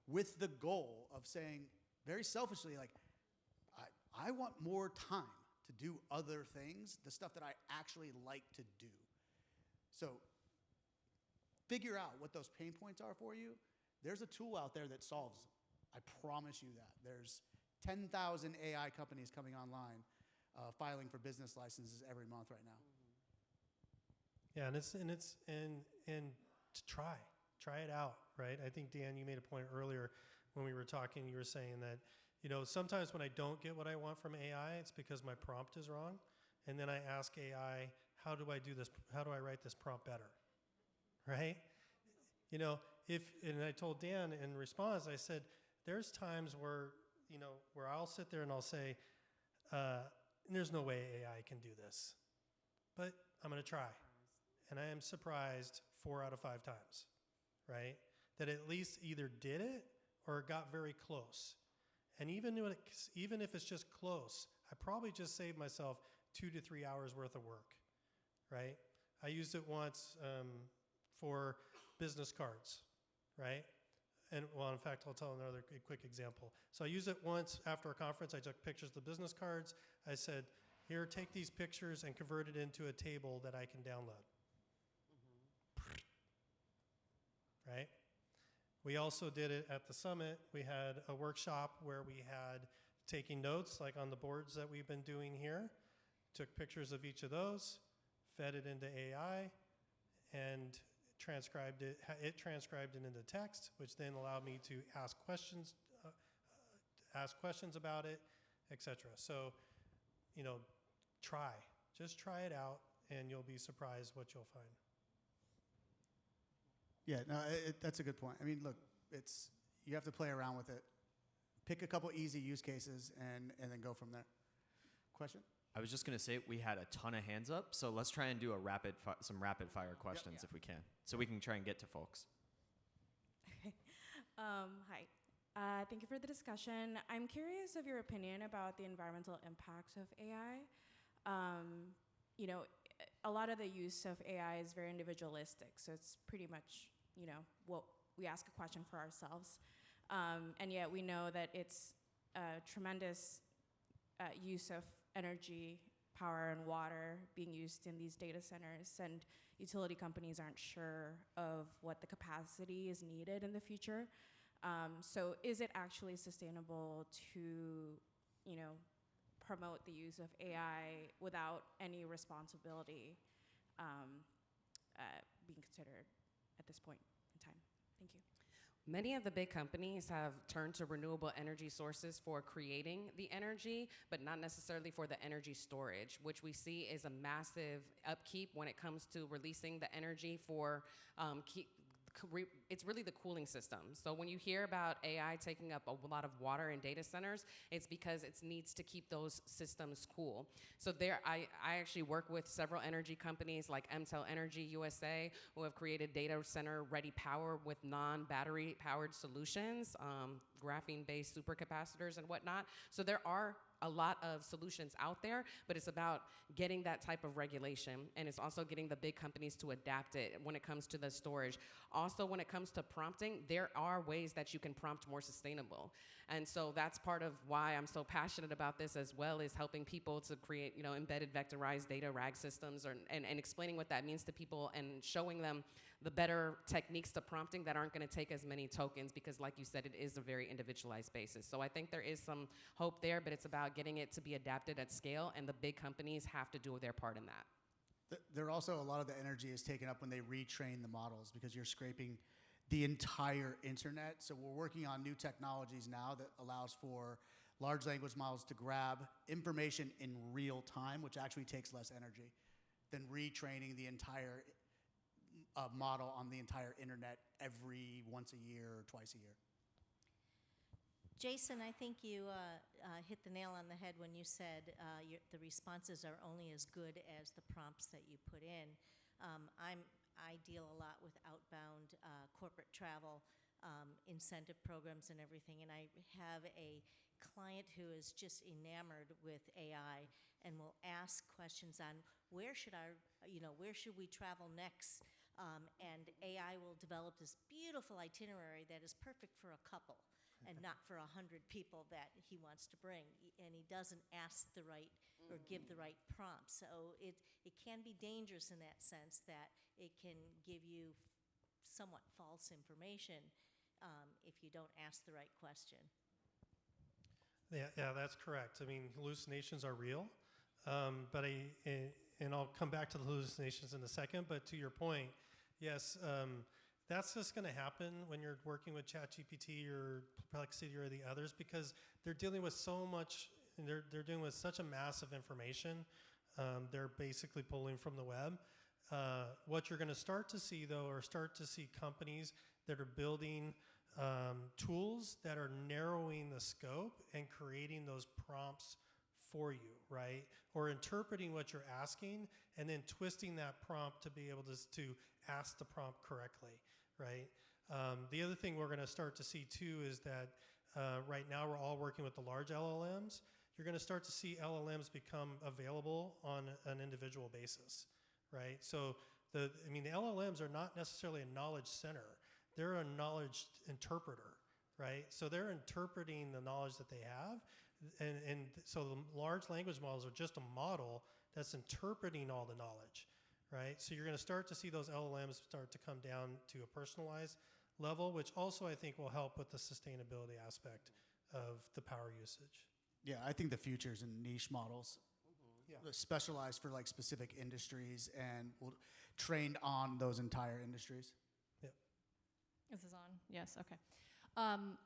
with the goal of saying very selfishly, I want more time to do other things, the stuff that I actually like to do. So figure out what those pain points are for you. There's a tool out there that solves them. I promise you that. There's 10,000 AI companies coming online, filing for business licenses every month right now.
Yeah, and to try it out, right? I think, Dan, you made a point earlier when we were talking. You were saying that, sometimes when I don't get what I want from AI, it's because my prompt is wrong. And then I ask AI, how do I do this? How do I write this prompt better? Right? And I told Dan in response, I said, there's times where I'll sit there and I'll say, there's no way AI can do this. But I'm going to try. And I am surprised 4 out of 5 times, right? That at least either did it or got very close. And even if it's just close, I probably just saved myself 2 to 3 hours worth of work, right? I used it once for business cards, right? And well, in fact, I'll tell another quick example. So I used it once after a conference. I took pictures of the business cards. I said, here, take these pictures and convert it into a table that I can download. Right? We also did it at the summit. We had a workshop where we had taking notes, like on the boards that we've been doing here, took pictures of each of those, fed it into AI, and transcribed it. It transcribed it into text, which then allowed me to ask questions about it, etc. So, just try it out, and you'll be surprised what you'll find.
Yeah, no, that's a good point. I mean, look, you have to play around with it. Pick a couple easy use cases and then go from there. Question?
I was just going to say we had a ton of hands up, so let's try and do some rapid fire questions if we can, so we can try and get to folks.
Hi. Thank you for the discussion. I'm curious of your opinion about the environmental impacts of AI. A lot of the use of AI is very individualistic, so it's pretty much, what we ask a question for ourselves. And yet we know that it's a tremendous use of energy, power, and water being used in these data centers, and utility companies aren't sure of what the capacity is needed in the future. So is it actually sustainable to, promote the use of AI without any responsibility being considered at this point in time? Thank you.
Many of the big companies have turned to renewable energy sources for creating the energy, but not necessarily for the energy storage, which we see is a massive upkeep when it comes to releasing the energy for it's really the cooling system. So when you hear about AI taking up a lot of water in data centers, it's because it needs to keep those systems cool. So I actually work with several energy companies like MTEL Energy USA, who have created data center ready power with non-battery powered solutions, graphene-based supercapacitors and whatnot. So there are a lot of solutions out there, but it's about getting that type of regulation, and it's also getting the big companies to adapt it when it comes to the storage. Also, when it comes to prompting, there are ways that you can prompt more sustainable. And so that's part of why I'm so passionate about this, as well as helping people to create, embedded vectorized data RAG systems, and explaining what that means to people and showing them the better techniques to prompting that aren't going to take as many tokens, because like you said, it is a very individualized basis. So I think there is some hope there, but it's about getting it to be adapted at scale, and the big companies have to do their part in that.
There are also a lot of the energy is taken up when they retrain the models, because you're scraping the entire internet. So we're working on new technologies now that allows for large language models to grab information in real time, which actually takes less energy than retraining the entire model on the entire internet once a year or twice a year.
Jason, I think you hit the nail on the head when you said the responses are only as good as the prompts that you put in. I deal a lot with outbound corporate travel incentive programs and everything, and I have a client who is just enamored with AI and will ask questions on where should we travel next, and AI will develop this beautiful itinerary that is perfect for a couple and not for 100 people that he wants to bring, and he doesn't ask the right or give the right prompts. So it can be dangerous in that sense, that it can give you somewhat false information if you don't ask the right question.
Yeah, that's correct. I mean, hallucinations are real, and I'll come back to the hallucinations in a second, but to your point, yes, that's just going to happen when you're working with ChatGPT or Perplexity or the others, because they're dealing with so much, they're dealing with such a massive information. They're basically pulling from the web. What you're going to start to see, though, are companies that are building tools that are narrowing the scope and creating those prompts for you, right? Or interpreting what you're asking and then twisting that prompt to be able to ask the prompt correctly, right? The other thing we're going to start to see too is that right now we're all working with the large LLMs. You're going to start to see LLMs become available on an individual basis, right? So the LLMs are not necessarily a knowledge center. They're a knowledge interpreter, right? So they're interpreting the knowledge that they have. And so the large language models are just a model that's interpreting all the knowledge, right? So you're going to start to see those LLMs start to come down to a personalized level, which also I think will help with the sustainability aspect of the power usage.
Yeah, I think the future is in niche models, specialized for like specific industries and trained on those entire industries.
Yeah.
Is this on? Yes, okay.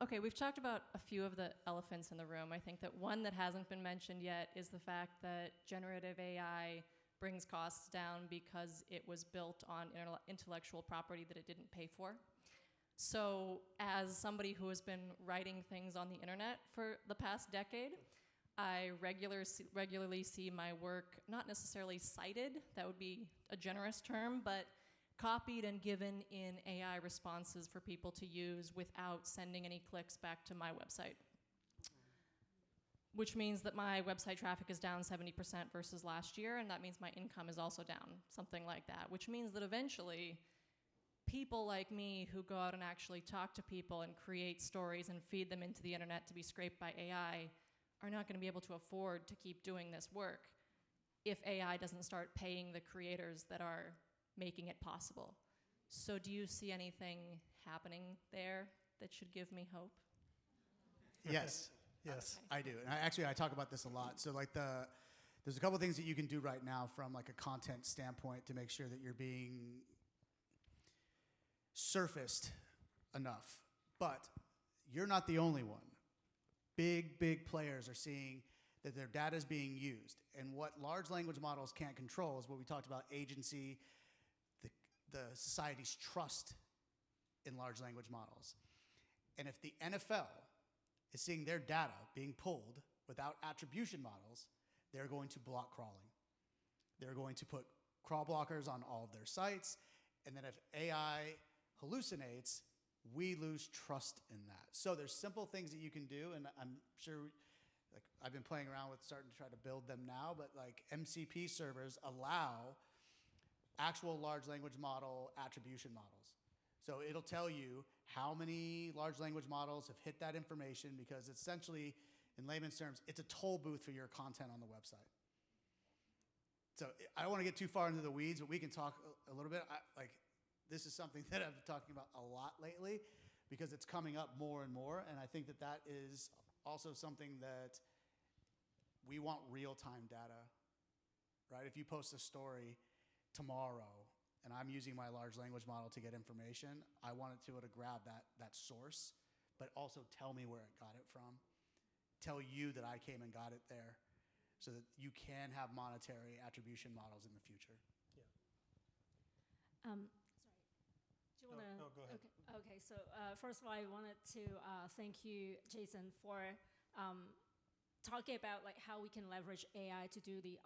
Okay, we've talked about a few of the elephants in the room. I think that one that hasn't been mentioned yet is the fact that generative AI brings costs down because it was built on intellectual property that it didn't pay for. So as somebody who has been writing things on the internet for the past decade, I regularly see my work not necessarily cited, that would be a generous term, but copied and given in AI responses for people to use without sending any clicks back to my website. Which means that my website traffic is down 70% versus last year, and that means my income is also down, something like that. Which means that eventually, people like me who go out and actually talk to people and create stories and feed them into the internet to be scraped by AI are not going to be able to afford to keep doing this work if AI doesn't start paying the creators that are making it possible. So do you see anything happening there that should give me hope?
Yes.
Yes.
Okay. I do. And I talk about this a lot. So like there's a couple things that you can do right now from like a content standpoint to make sure that you're being surfaced enough. But you're not the only one. Big players are seeing that their data is being used. And what large language models can't control is what we talked about, agency, the society's trust in large language models. And if the NFL is seeing their data being pulled without attribution models, they're going to block crawling. They're going to put crawl blockers on all of their sites. And then if AI hallucinates, we lose trust in that. So there's simple things that you can do, and I'm sure, like I've been playing around with starting to try to build them now, but like MCP servers allow actual large language model attribution models. So it'll tell you how many large language models have hit that information, because essentially, in layman's terms, it's a toll booth for your content on the website. So I don't want to get too far into the weeds, but we can talk a little bit. This is something that I've been talking about a lot lately because it's coming up more and more, and I think that that is also something that we want real-time data, right? If you post a story tomorrow and I'm using my large language model to get information, I want it to be able to grab that source, but also tell me where it got it from, tell you that I came and got it there, so that you can have monetary attribution models in the future.
Yeah.
Do you want to?
No, go ahead.
Okay. So first of all, I wanted to thank you, Jason, for talking about like how we can leverage AI to do the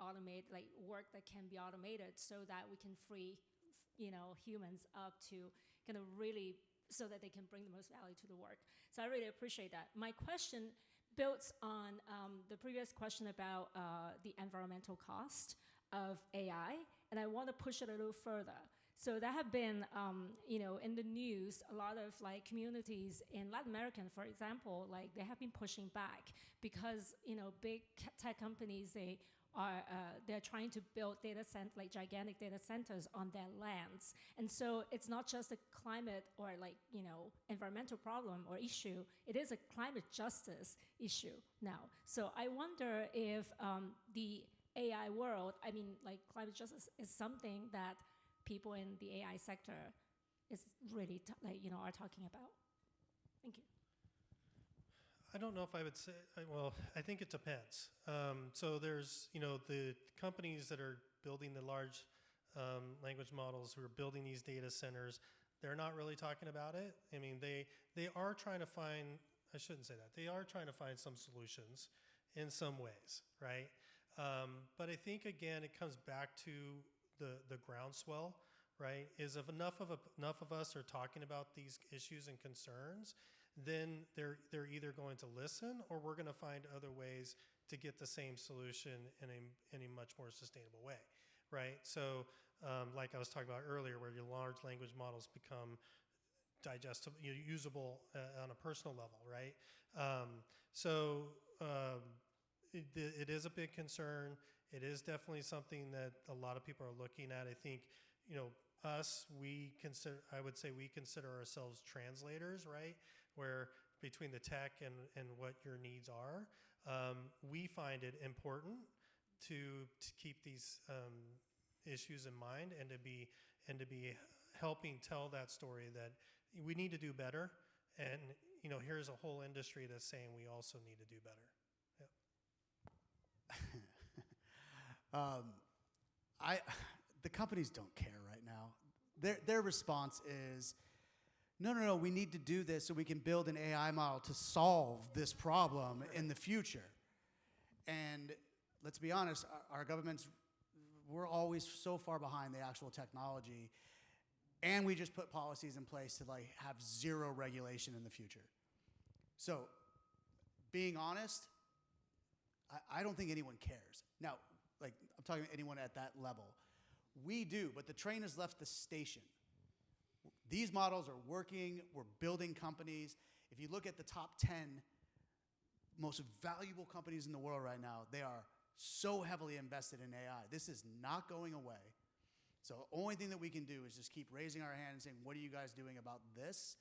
work that can be automated, so that we can free, humans up to kind of really, so that they can bring the most value to the work. So I really appreciate that. My question builds on the previous question about the environmental cost of AI, and I want to push it a little further. So there have been, in the news, a lot of like communities in Latin America, for example, like they have been pushing back because big tech companies they're trying to build gigantic data centers on their lands, and so it's not just a climate or environmental problem or issue. It is a climate justice issue now. So I wonder if the AI world, climate justice is something that people in the AI sector is really are talking about. Thank you.
I don't know if I would say, I think it depends. So there's, the companies that are building the large language models, who are building these data centers, they're not really talking about it. They are trying to find, I shouldn't say that, they are trying to find some solutions. in some ways, right? But I think, again, it comes back to the groundswell, right? Is if enough of us are talking about these issues and concerns, then they're either going to listen or we're going to find other ways to get the same solution in a much more sustainable way, right? So like I was talking about earlier, where your large language models become digestible, usable on a personal level, right? It is a big concern. It is definitely something that a lot of people are looking at. I think, I would say we consider ourselves translators, right? Where between the tech and what your needs are, we find it important to keep these issues in mind and to be helping tell that story that we need to do better. And here's a whole industry that's saying we also need to do better.
Yeah. The companies don't care right now. Their response is, no, we need to do this so we can build an AI model to solve this problem in the future. And let's be honest, our governments, we're always so far behind the actual technology, and we just put policies in place to have zero regulation in the future. So, being honest, I don't think anyone cares. Now, I'm talking to anyone at that level. We do, but the train has left the station. These models are working. We're building companies. If you look at the top 10 most valuable companies in the world right now, they are so heavily invested in AI. This is not going away. So the only thing that we can do is just keep raising our hand and saying, what are you guys doing about this?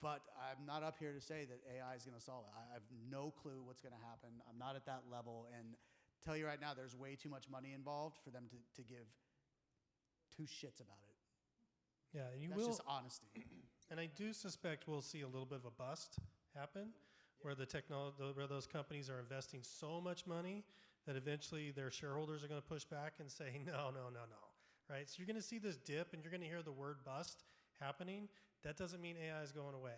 But I'm not up here to say that AI is going to solve it. I have no clue what's going to happen. I'm not at that level. And tell you right now, there's way too much money involved for them to give two shits about it.
Yeah, and
That's just honesty.
And I do suspect we'll see a little bit of a bust happen, where where those companies are investing so much money that eventually their shareholders are going to push back and say, no, right? So you're going to see this dip, and you're going to hear the word bust happening. That doesn't mean AI is going away.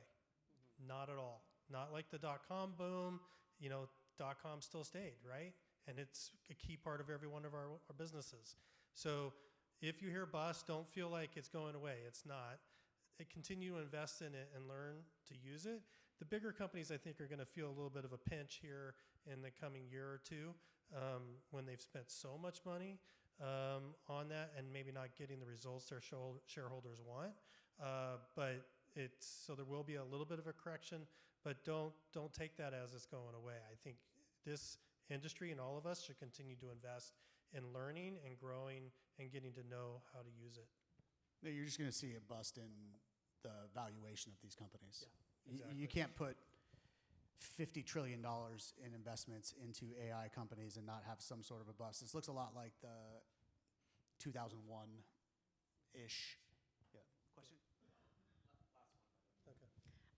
Not at all. Not like the dot-com boom. Dot-com still stayed, right? And it's a key part of every one of our businesses. So if you hear bust, don't feel like it's going away. It's not. Continue to invest in it and learn to use it. The bigger companies, I think, are going to feel a little bit of a pinch here in the coming year or two when they've spent so much money on that and maybe not getting the results their shareholders want. So there will be a little bit of a correction, but don't take that as it's going away. I think this industry and all of us should continue to invest in learning and growing and getting to know how to use it.
No, you're just going to see a bust in the valuation of these companies.
Yeah, exactly.
You can't put $50 trillion in investments into AI companies and not have some sort of a bust. This looks a lot like the 2001-ish. Yeah. Question?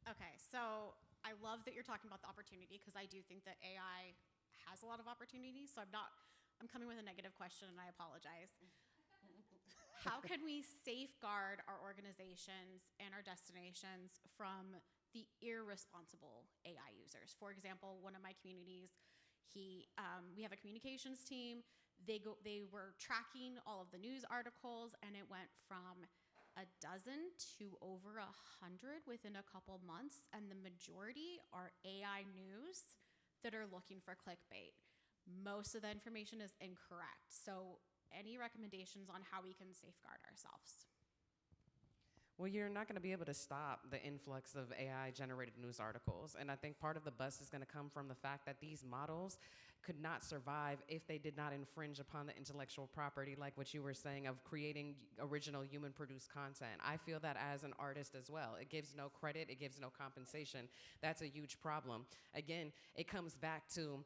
Okay, so I love that you're talking about the opportunity, because I do think that AI has a lot of opportunities. So I'm coming with a negative question, and I apologize. How can we safeguard our organizations and our destinations from the irresponsible AI users? For example, one of my communities, we have a communications team. They were tracking all of the news articles, and it went from a dozen to over 100 within a couple months, and the majority are AI news that are looking for clickbait. Most of the information is incorrect. So any recommendations on how we can safeguard ourselves?
Well, you're not going to be able to stop the influx of AI-generated news articles. And I think part of the bust is going to come from the fact that these models could not survive if they did not infringe upon the intellectual property, like what you were saying, of creating original human-produced content. I feel that as an artist as well. It gives no credit. It gives no compensation. That's a huge problem. Again, it comes back to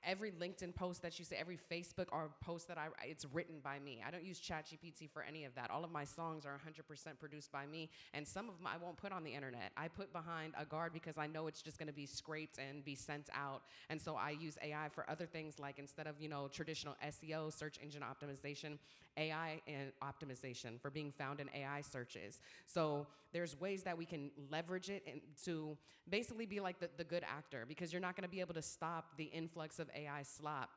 every LinkedIn post that you see, every Facebook or post that it's written by me. I don't use ChatGPT for any of that. All of my songs are 100% produced by me, and some of them I won't put on the internet. I put behind a guard because I know it's just going to be scraped and be sent out, and so I use AI for other things, like instead of traditional SEO, search engine optimization, AI and optimization for being found in AI searches. So there's ways that we can leverage it and to basically be like the good actor, because you're not going to be able to stop the influx of AI slop.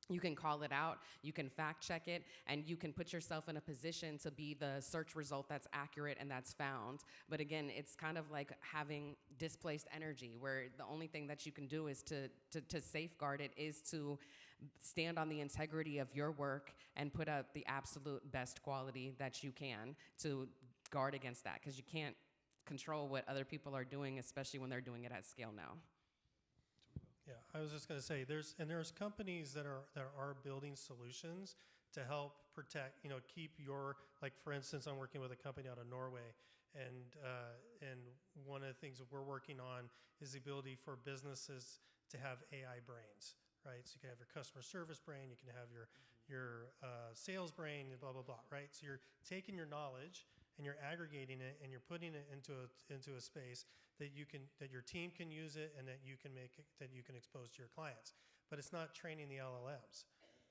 You can call it out, you can fact check it, and you can put yourself in a position to be the search result that's accurate and that's found. But again, it's kind of like having displaced energy, where the only thing that you can do is to safeguard it is to stand on the integrity of your work and put out the absolute best quality that you can to guard against that, because you can't control what other people are doing, especially when they're doing it at scale now.
Yeah, I was just going to say there's companies that are building solutions to help protect, keep your, like for instance, I'm working with a company out of Norway, and one of the things that we're working on is the ability for businesses to have AI brains, right? So you can have your customer service brain, you can have your sales brain, blah blah blah, right? So you're taking your knowledge and you're aggregating it and you're putting it into a space that your team can use it, and that you can expose to your clients. But it's not training the LLMs.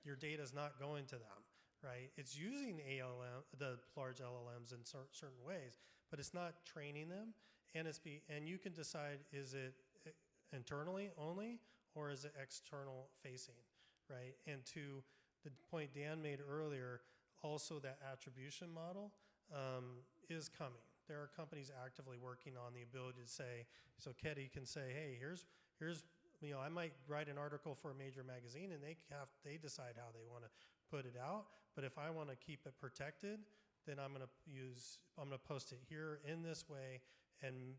Your data is not going to them, right? It's using the large LLMs in certain ways, but it's not training them. And you can decide, is it internally only, or is it external facing, right? And to the point Dan made earlier, also that attribution model is coming. There are companies actively working on the ability to say, so Ketty can say, hey, here's I might write an article for a major magazine, and they decide how they want to put it out. But if I want to keep it protected, then I'm going to post it here in this way, and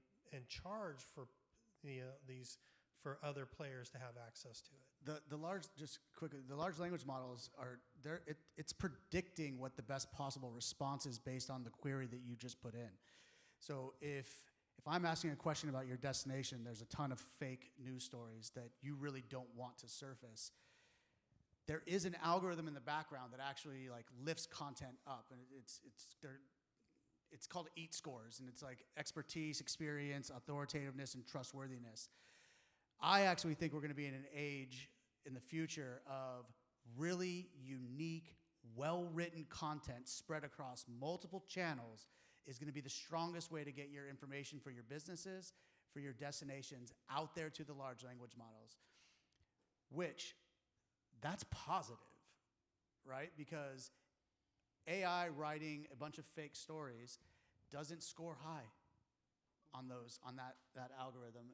charge for for other players to have access to it.
The large language models are there. It's predicting what the best possible response is based on the query that you just put in. So if I'm asking a question about your destination, there's a ton of fake news stories that you really don't want to surface. There is an algorithm in the background that actually lifts content up, and it's called EAT scores, and it's like expertise, experience, authoritativeness, and trustworthiness. I actually think we're going to be in an age in the future of really unique, well-written content spread across multiple channels is going to be the strongest way to get your information for your businesses, for your destinations out there to the large language models, which that's positive, right? Because AI writing a bunch of fake stories doesn't score high on that algorithm.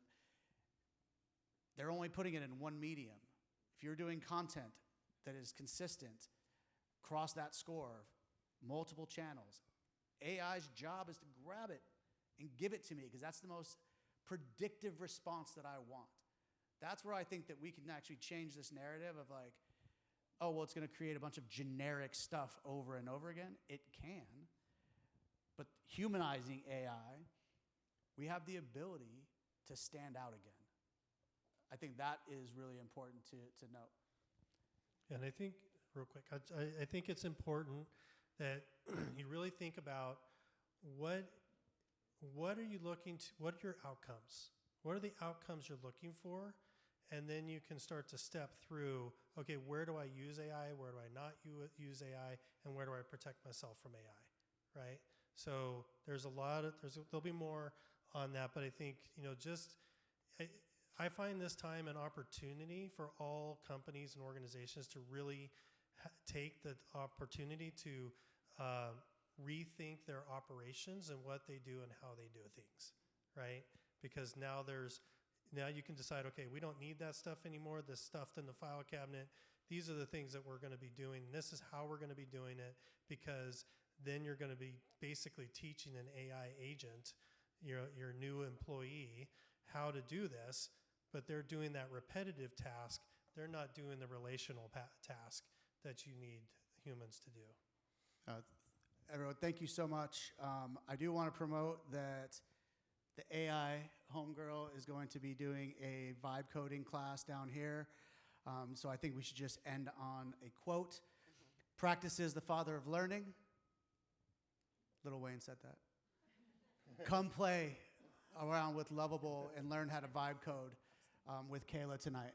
They're only putting it in one medium. If you're doing content that is consistent across that score, multiple channels, AI's job is to grab it and give it to me, because that's the most predictive response that I want. That's where I think that we can actually change this narrative of oh, well, it's going to create a bunch of generic stuff over and over again. It can. But humanizing AI, we have the ability to stand out again. I think that is really important to note.
And I think, real quick, I think it's important that you really think about what are you looking to, what are your outcomes? What are the outcomes you're looking for? And then you can start to step through, okay, where do I use AI? Where do I not use AI? And where do I protect myself from AI, right? So there'll be more on that, but I think, I find this time an opportunity for all companies and organizations to really take the opportunity to rethink their operations and what they do and how they do things, right? Because now you can decide, okay, we don't need that stuff anymore. This stuff in the file cabinet, these are the things that we're going to be doing. And this is how we're going to be doing it, because then you're going to be basically teaching an AI agent, your new employee, how to do this, but they're doing that repetitive task. They're not doing the relational task that you need humans to do.
Everyone, thank you so much. I do want to promote that the AI Homegirl is going to be doing a vibe coding class down here. So I think we should just end on a quote. Practice is the father of learning. Lil Wayne said that. Come play around with Lovable and learn how to vibe code with Kayla tonight.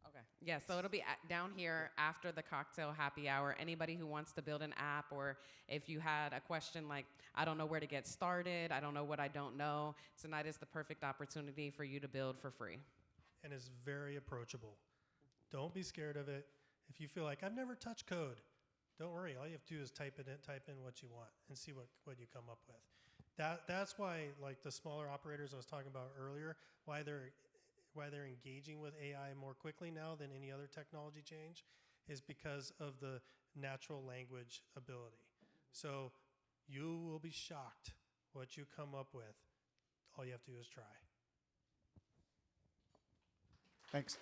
Okay. Yeah, so it'll be down here after the cocktail happy hour. Anybody who wants to build an app, or if you had a question like, I don't know where to get started, I don't know what I don't know, tonight is the perfect opportunity for you to build for free.
And it's very approachable. Don't be scared of it. If you feel like, I've never touched code, don't worry. All you have to do is type in what you want and see what you come up with. That's why, like the smaller operators I was talking about earlier, why they're engaging with AI more quickly now than any other technology change is because of the natural language ability. So you will be shocked what you come up with. All you have to do is try.
Thanks.